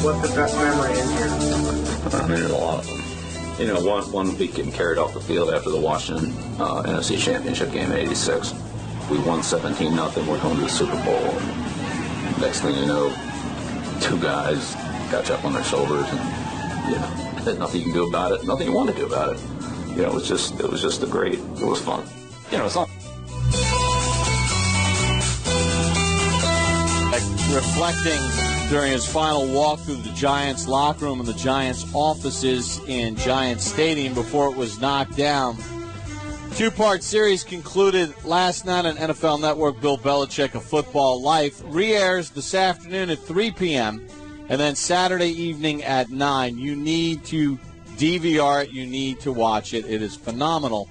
What's the best memory in here? I mean, there's a lot of them. You know, one week getting carried off the field after the Washington NFC Championship game in '86. We won 17-0. We're going to the Super Bowl. And next thing you know, two guys got you up on their shoulders, and you know, there's nothing you can do about it. Nothing you want to do about it. You know, it was just it was fun. You know, it's not. Reflecting during his final walk through the Giants locker room and the Giants offices in Giants Stadium before it was knocked down. Two-part series concluded last night on NFL Network. Bill Belichick, A Football Life, re-airs this afternoon at 3 p.m. and then Saturday evening at 9. You need to DVR it. You need to watch it. It is phenomenal.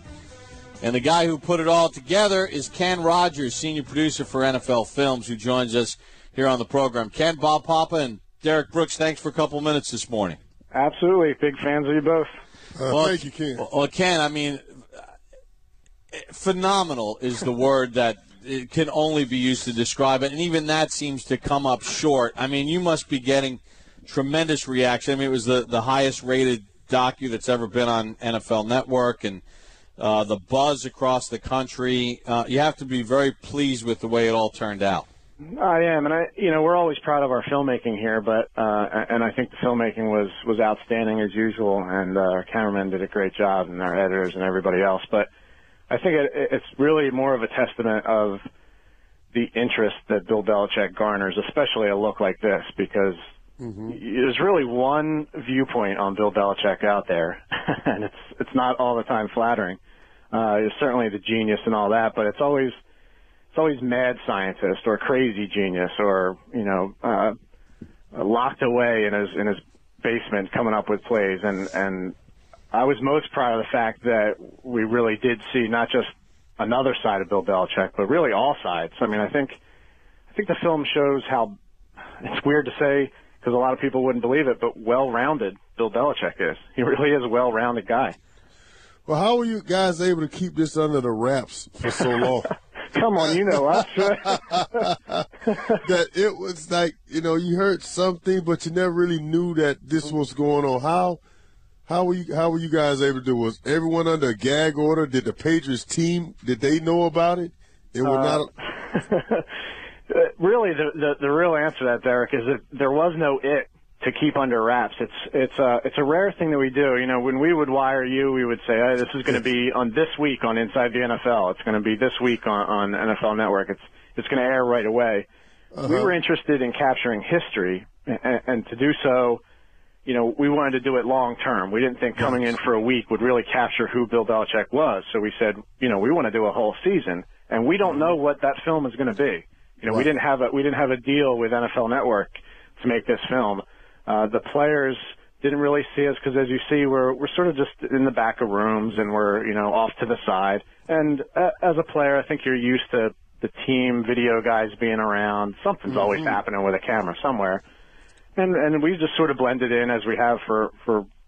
And the guy who put it all together is Ken Rodgers, senior producer for NFL Films, who joins us here on the program. Ken, Bob Papa, and Derek Brooks, thanks for a couple minutes this morning. Absolutely. Big fans of you both. Thank you, Ken. Well, Ken, I mean, phenomenal is the word that it can only be used to describe it, and even that seems to come up short. I mean, you must be getting tremendous reaction. I mean, it was the highest-rated docu that's ever been on NFL Network, and the buzz across the country. You have to be very pleased with the way it all turned out. I am, and we're always proud of our filmmaking here, but and I think the filmmaking was outstanding as usual, and our cameramen did a great job, and our editors and everybody else. But I think it's really more of a testament of the interest that Bill Belichick garners, especially a look like this, because there's really one viewpoint on Bill Belichick out there, and it's not all the time flattering. He's certainly the genius and all that, but it's always mad scientist or crazy genius or locked away in his basement coming up with plays, and I was most proud of the fact that we really did see not just another side of Bill Belichick, but really all sides. I mean, I think the film shows how, it's weird to say because a lot of people wouldn't believe it, but well-rounded Bill Belichick is. He really is a well-rounded guy. Well, how were you guys able to keep this under the wraps for so long? Come on, you know us. That it was like, you heard something, but you never really knew that this was going on. How were you guys able to do it? Was everyone under a gag order? Did the Patriots team, did they know about it? It would not. Really, the real answer to that, Derek, is that there was no it to keep under wraps. It's a rare thing that we do. When we would wire you, we would say, hey, this is going to be on this week on Inside the NFL. It's going to be this week on NFL Network. It's going to air right away. We were interested in capturing history, and to do so, we wanted to do it long term. We didn't think coming in for a week would really capture who Bill Belichick was. So we said, we want to do a whole season, and we don't know what that film is going to be. We didn't have a deal with NFL Network to make this film. The players didn't really see us because, as you see, we're sort of just in the back of rooms and we're off to the side. And as a player, I think you're used to the team video guys being around. Something's always happening with a camera somewhere. And we just sort of blended in as we have for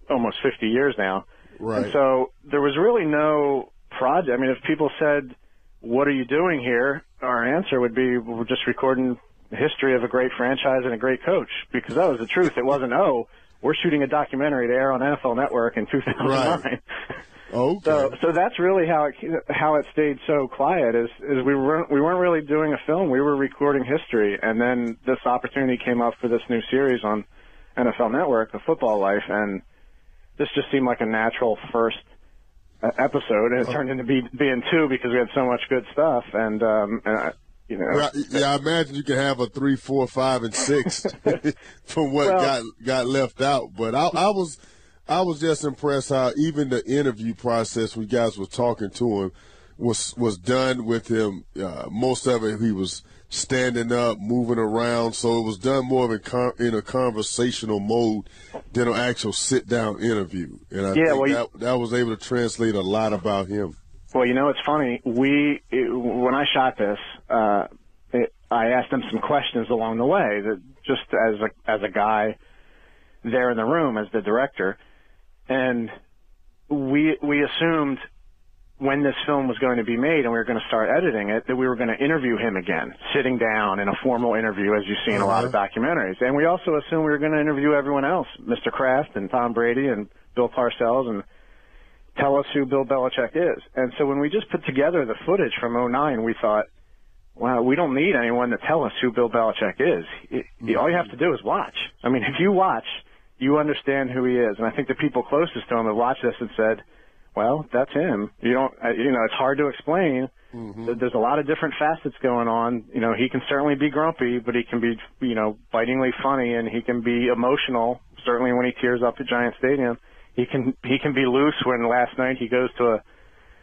almost 50 years now. Right. And so there was really no project. I mean, if people said, what are you doing here? Our answer would be, we're just recording the history of a great franchise and a great coach, because that was the truth. It wasn't, we're shooting a documentary to air on NFL Network in 2009. Right. Okay. So that's really how it stayed so quiet is we weren't really doing a film. We were recording history, and then this opportunity came up for this new series on NFL Network, A Football Life, and this just seemed like a natural first episode, and it turned into being two because we had so much good stuff, and Right. Yeah, I imagine you can have a 3, 4, 5, and 6 from what got left out. But I was just impressed how even the interview process, when you guys were talking to him, was done with him. Most of it, he was standing up, moving around, so it was done more of in a conversational mode than an actual sit-down interview. And I think that was able to translate a lot about him. Well, it's funny. When I shot this, I asked them some questions along the way, that just as a guy there in the room as the director, and we assumed when this film was going to be made and we were going to start editing it, that we were going to interview him again, sitting down in a formal interview, as you see in a lot of documentaries. And we also assumed we were going to interview everyone else, Mr. Kraft and Tom Brady and Bill Parcells, and tell us who Bill Belichick is. And so when we just put together the footage from '09, we thought, wow, we don't need anyone to tell us who Bill Belichick is. All you have to do is watch. I mean, if you watch, you understand who he is. And I think the people closest to him have watched this and said, well, that's him. It's hard to explain. There's a lot of different facets going on. He can certainly be grumpy, but he can be, bitingly funny, and he can be emotional, certainly when he tears up at Giant Stadium. He can be loose when last night he goes to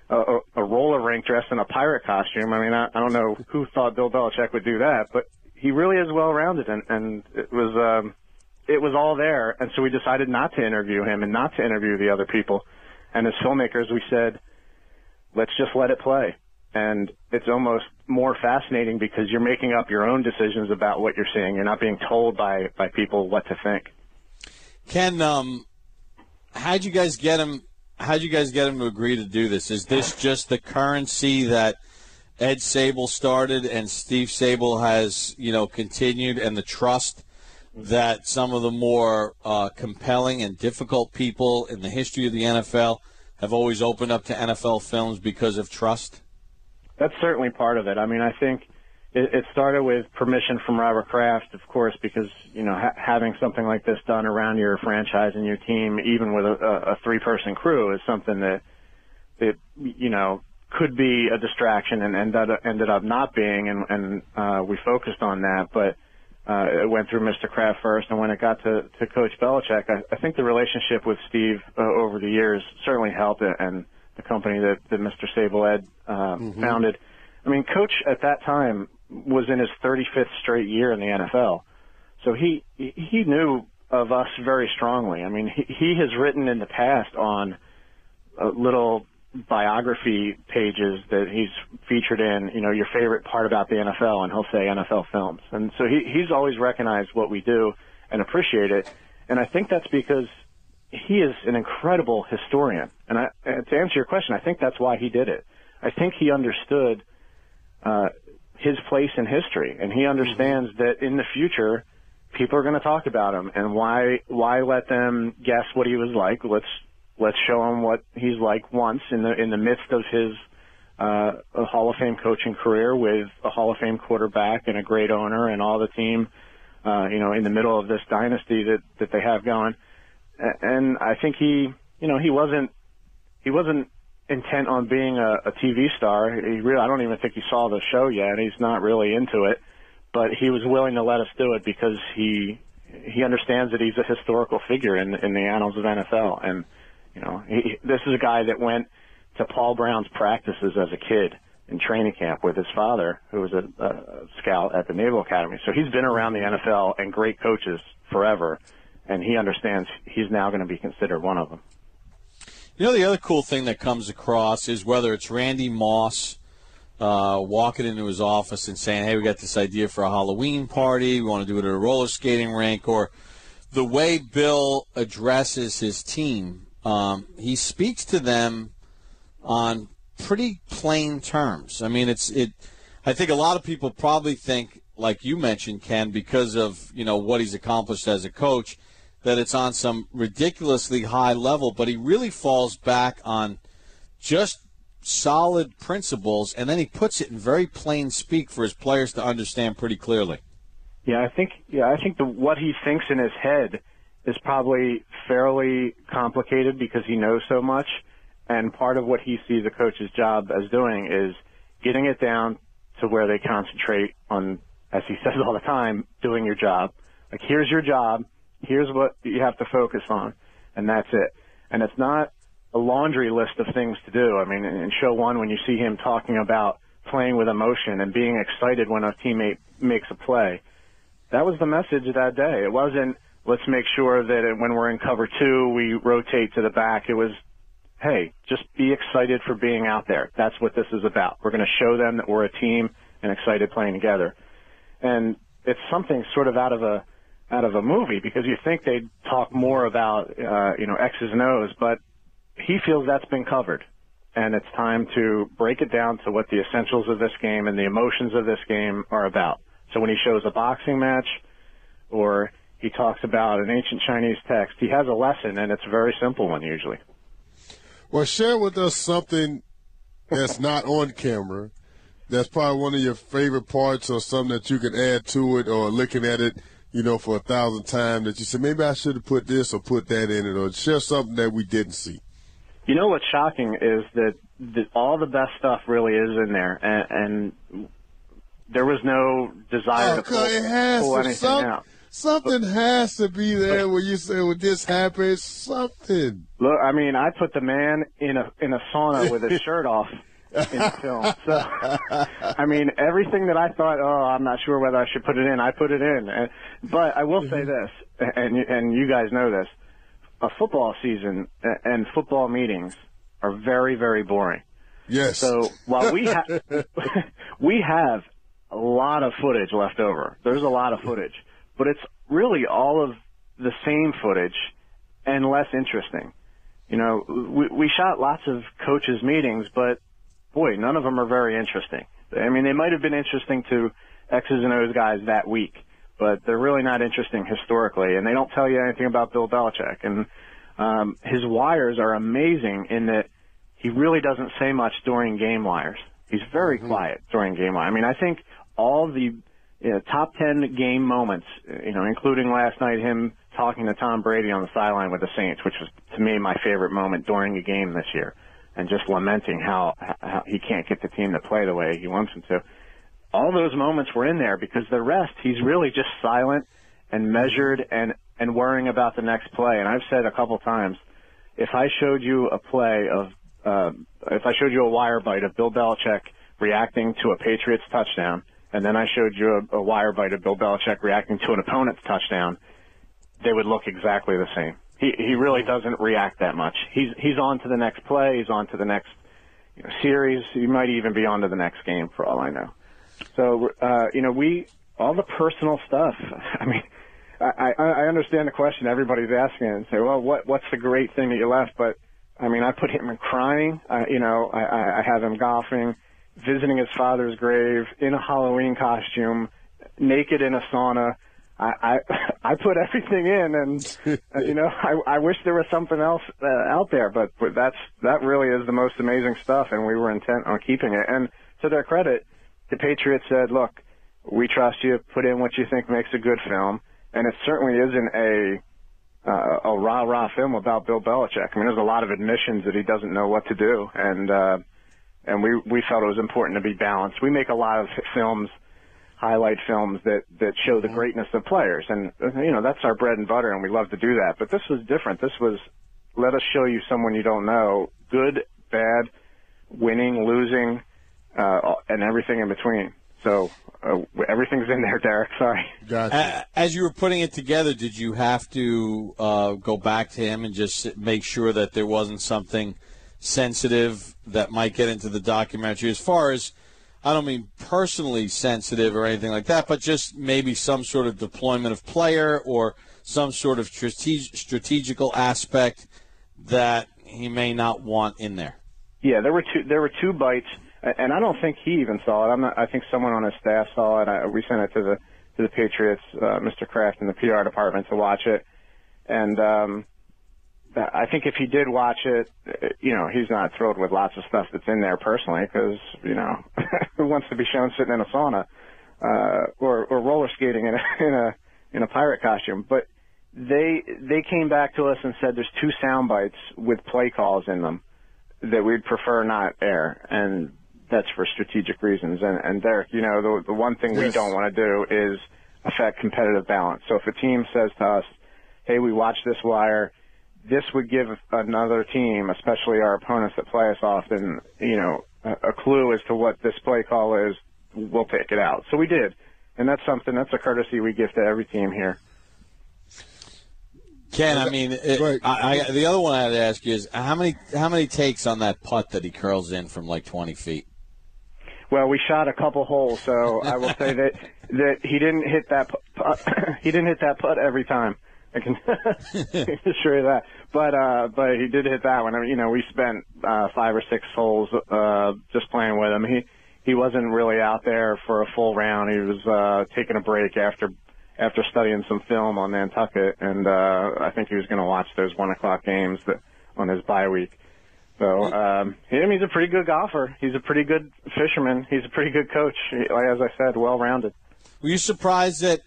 a roller rink dressed in a pirate costume. I mean, I don't know who thought Bill Belichick would do that, but he really is well-rounded, and it was all there. And so we decided not to interview him and not to interview the other people. And as filmmakers, we said, let's just let it play. And it's almost more fascinating because you're making up your own decisions about what you're seeing. You're not being told by people what to think. Ken, how'd you guys get him to agree to do this? Is this just the currency that Ed Sable started and Steve Sable has, continued, and the trust that some of the more compelling and difficult people in the history of the NFL have always opened up to NFL films because of trust? That's certainly part of it. I mean, I think it started with permission from Robert Kraft, of course, because, having something like this done around your franchise and your team, even with a three-person crew, is something that could be a distraction and ended up not being, and we focused on that. But it went through Mr. Kraft first, and when it got to Coach Belichick, I think the relationship with Steve over the years certainly helped, and the company that Mr. Sable Ed founded. I mean, Coach at that time was in his 35th straight year in the NFL, so he knew of us very strongly. I mean, he has written in the past on little biography pages that he's featured in, your favorite part about the NFL, and he'll say NFL films. And so he's always recognized what we do and appreciate it. And I think that's because he is an incredible historian. And to answer your question, I think that's why he did it. I think he understood his place in history, and he understands that in the future people are going to talk about him, and why let them guess what he was like? Let's show him what he's like once in the midst of his Hall of Fame coaching career, with a Hall of Fame quarterback and a great owner and all the team, in the middle of this dynasty that they have going. And I think he wasn't intent on being a TV star. I don't even think he saw the show yet. He's not really into it, but he was willing to let us do it because he understands that he's a historical figure in the annals of NFL. And this is a guy that went to Paul Brown's practices as a kid in training camp with his father, who was a scout at the Naval Academy. So he's been around the NFL and great coaches forever, and he understands he's now going to be considered one of them. The other cool thing that comes across is whether it's Randy Moss walking into his office and saying, hey, we got this idea for a Halloween party, we want to do it at a roller skating rink, or the way Bill addresses his team. He speaks to them on pretty plain terms. I mean, I think a lot of people probably think, like you mentioned, Ken, because of what he's accomplished as a coach, that it's on some ridiculously high level. But he really falls back on just solid principles, and then he puts it in very plain speak for his players to understand pretty clearly. I think what he thinks in his head is probably fairly complicated because he knows so much, and part of what he sees a coach's job as doing is getting it down to where they concentrate on, as he says all the time, doing your job. Like, here's your job, here's what you have to focus on, and that's it. And it's not a laundry list of things to do. I mean, in show one, when you see him talking about playing with emotion and being excited when a teammate makes a play, that was the message that day. It wasn't, let's make sure that when we're in cover two, we rotate to the back. It was, hey, just be excited for being out there. That's what this is about. We're going to show them that we're a team and excited playing together. And it's something sort of out of a movie, because you think they'd talk more about, X's and O's, but he feels that's been covered and it's time to break it down to what the essentials of this game and the emotions of this game are about. So when he shows a boxing match or he talks about an ancient Chinese text, he has a lesson, and it's a very simple one usually. Well, share with us something that's not on camera, that's probably one of your favorite parts or something that you can add to it, or looking at it, for 1,000 times that you said, maybe I should have put this or put that in it, or share something that we didn't see. You know what's shocking is that all the best stuff really is in there, and there was no desire to pull anything out. Something has to be there where you say, well, this happened, something. Look, I mean, I put the man in a sauna with his shirt off in the film. So, I mean, everything that I thought, I'm not sure whether I should put it in, I put it in. But I will say this, and you guys know this, a football season and football meetings are very, very boring. Yes. So while we have a lot of footage left over, there's a lot of footage, but it's really all of the same footage and less interesting. We shot lots of coaches' meetings, but boy, none of them are very interesting. I mean, they might have been interesting to X's and O's guys that week, but they're really not interesting historically, and they don't tell you anything about Bill Belichick. And his wires are amazing in that he really doesn't say much during game wires. He's very quiet during game wire. I mean, I think all the top 10 game moments, including last night him talking to Tom Brady on the sideline with the Saints, which was, to me, my favorite moment during a game this year, and just lamenting how he can't get the team to play the way he wants them to. All those moments were in there because the rest, he's really just silent and measured and worrying about the next play. And I've said a couple times, if I showed you a play of, if I showed you a wire bite of Bill Belichick reacting to a Patriots touchdown, and then I showed you a wire bite of Bill Belichick reacting to an opponent's touchdown, they would look exactly the same. He really doesn't react that much. He's on to the next play. He's on to the next series. He might even be on to the next game for all I know. So, all the personal stuff, I mean, I understand the question everybody's asking and say, well, what's the great thing that you left? But, I mean, I put him in crying. I have him golfing, visiting his father's grave, in a Halloween costume, naked in a sauna. I put everything in, and I wish there was something else out there, but that really is the most amazing stuff, and we were intent on keeping it. And to their credit, the Patriots said, "Look, we trust you. Put in what you think makes a good film." And it certainly isn't a rah-rah film about Bill Belichick. I mean, there's a lot of admissions that he doesn't know what to do, and we felt it was important to be balanced. We make a lot of films, highlight films that show the greatness of players, and that's our bread and butter, and we love to do that. But this was different. This was, let us show you someone you don't know, good, bad, winning, losing, and everything in between. So everything's in there, Derek. Sorry. Gotcha. As you were putting it together, did you have to go back to him and just make sure that there wasn't something sensitive that might get into the documentary? As far as, I don't mean personally sensitive or anything like that, but just maybe some sort of deployment of player or some sort of strategical aspect that he may not want in there. Yeah, there were two bites, and I don't think he even saw it. I think someone on his staff saw it. We sent it to the Patriots, Mr. Kraft in the PR department to watch it, and I think if he did watch it, he's not thrilled with lots of stuff that's in there personally, because who wants to be shown sitting in a sauna or roller skating in a pirate costume? But they came back to us and said there's two sound bites with play calls in them that we'd prefer not air, and that's for strategic reasons. And Derek, the one thing we don't want to do is affect competitive balance. So if a team says to us, "Hey, we watched this wire," this would give another team, especially our opponents that play us often, a clue as to what this play call is. We'll take it out. So we did, and that's a courtesy we give to every team here. Ken, I mean, the other one I had to ask you is how many takes on that putt that he curls in from like 20 feet? Well, we shot a couple holes, so I will say that he didn't hit that putt. He didn't hit that putt every time. I can assure you that. But he did hit that one. I mean, we spent 5 or 6 holes just playing with him. He wasn't really out there for a full round. He was taking a break after studying some film on Nantucket, and I think he was going to watch those 1:00 games on his bye week. So he's a pretty good golfer. He's a pretty good fisherman. He's a pretty good coach. As I said, well-rounded. Were you surprised that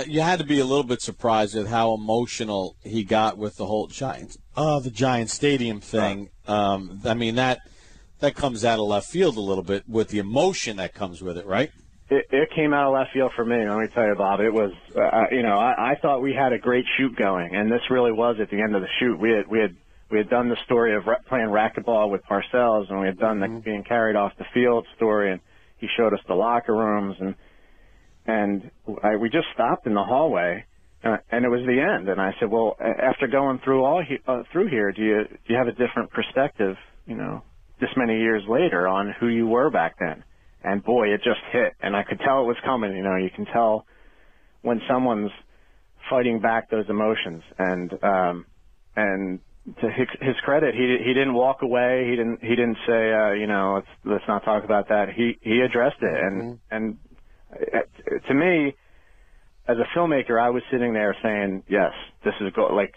you had to be a little bit surprised at how emotional he got with the whole the Giants Stadium thing? I mean, that comes out of left field a little bit with the emotion that comes with it, right? It came out of left field for me. Let me tell you, Bob. It was, I thought we had a great shoot going, and this really was at the end of the shoot. We had done the story of playing racquetball with Parcells, and we had done the being carried off the field story, and he showed us the locker rooms, and we just stopped in the hallway, and it was the end. And I said, well, after going through through here, do you have a different perspective, this many years later on who you were back then? And boy, it just hit, and I could tell it was coming. You can tell when someone's fighting back those emotions, and to his credit, he didn't walk away. He didn't say, let's not talk about that. He addressed it, and to me, as a filmmaker, I was sitting there saying, yes, this is good. Like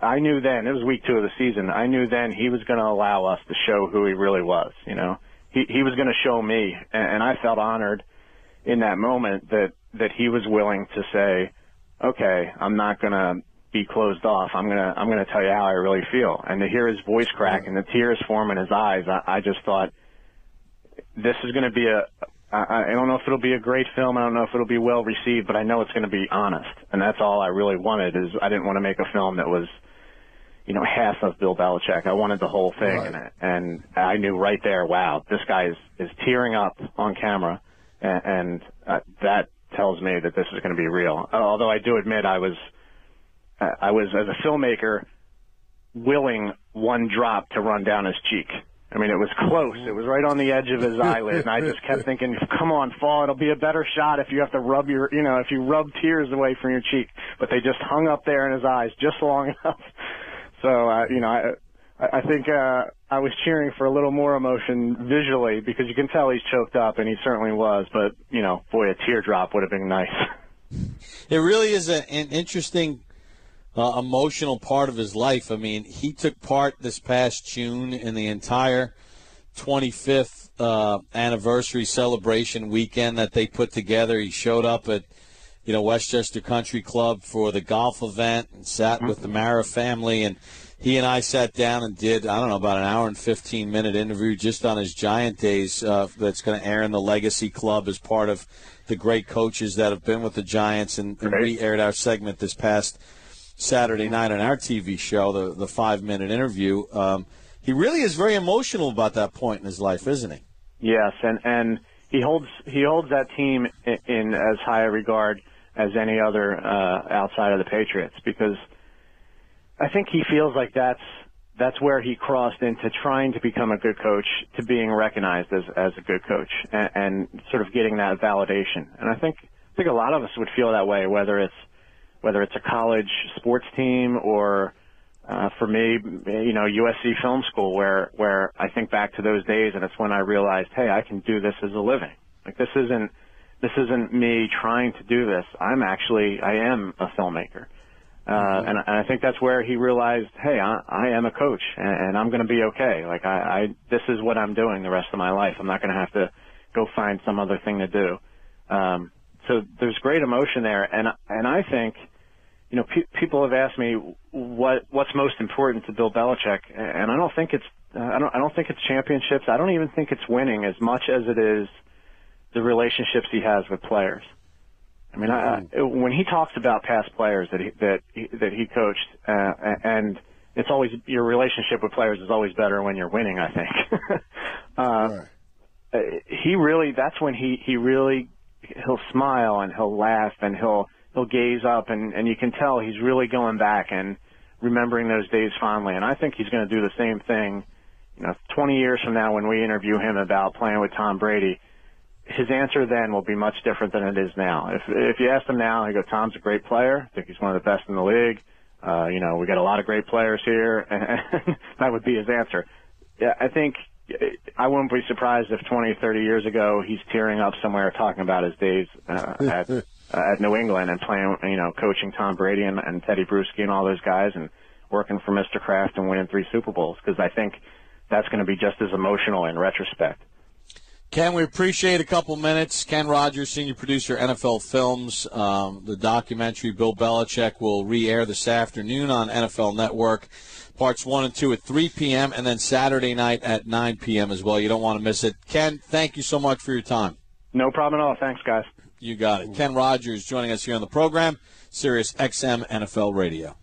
I knew then, it was week 2 of the season. I knew then he was going to allow us to show who he really was. He was going to show me, and I felt honored in that moment that he was willing to say, okay, I'm not going to be closed off. I'm going to tell you how I really feel. And to hear his voice crack and the tears form in his eyes, I just thought, this is going to be I don't know if it'll be a great film. I don't know if it'll be well received, but I know it's going to be honest. And that's all I really wanted. Is I didn't want to make a film that was, half of Bill Belichick. I wanted the whole thing. Right. And I knew right there, wow, this guy is tearing up on camera. And that tells me that this is going to be real. Although I do admit I was, as a filmmaker, willing one drop to run down his cheek. I mean, it was close. It was right on the edge of his eyelid, and I just kept thinking, come on, fall. It'll be a better shot if you have to rub if you rub tears away from your cheek. But they just hung up there in his eyes just long enough. So, I think I was cheering for a little more emotion visually because you can tell he's choked up, and he certainly was. But, boy, a teardrop would have been nice. It really is an interesting emotional part of his life. I mean, he took part this past June in the entire 25th anniversary celebration weekend that they put together. He showed up at, Westchester Country Club for the golf event and sat with the Mara family. And he and I sat down and did, about an hour and 15-minute interview just on his Giant days that's going to air in the Legacy Club as part of the great coaches that have been with the Giants. And we aired our segment this past Saturday night on our TV show, the 5-minute interview. He really is very emotional about that point in his life, isn't he? Yes, and he holds that team in as high a regard as any other outside of the Patriots, because I think he feels like that's where he crossed into trying to become a good coach to being recognized as a good coach and sort of getting that validation. And I think a lot of us would feel that way, whether it's a college sports team or, for me, USC Film School, where I think back to those days, and it's when I realized, hey, I can do this as a living. Like this isn't me trying to do this. I am a filmmaker, and I think that's where he realized, hey, I am a coach, and I'm going to be okay. Like this is what I'm doing the rest of my life. I'm not going to have to go find some other thing to do. So there's great emotion there, and I think, people have asked me what's most important to Bill Belichick, and I don't think it's championships. I don't even think it's winning as much as it is the relationships he has with players. I mean, when he talks about past players that he coached, and it's always your relationship with players is always better when you're winning, I think. Right. That's when he'll smile and he'll laugh and he'll gaze up and you can tell he's really going back and remembering those days fondly. And I think he's going to do the same thing, 20 years from now when we interview him about playing with Tom Brady. his answer then will be much different than it is now. If you ask him now, he go, Tom's a great player. I think he's one of the best in the league. We got a lot of great players here, and that would be his answer. Yeah, I think I wouldn't be surprised if 20, 30 years ago he's tearing up somewhere talking about his days at New England and playing, coaching Tom Brady and Teddy Bruschi and all those guys and working for Mr. Kraft and winning 3 Super Bowls, because I think that's going to be just as emotional in retrospect. Ken, we appreciate a couple minutes. Ken Rodgers, senior producer, NFL Films. The documentary Bill Belichick will re-air this afternoon on NFL Network. Parts 1 and 2 at 3 p.m. and then Saturday night at 9 p.m. as well. You don't want to miss it. Ken, thank you so much for your time. No problem at all. Thanks, guys. You got it. Ken Rodgers joining us here on the program, Sirius XM NFL Radio.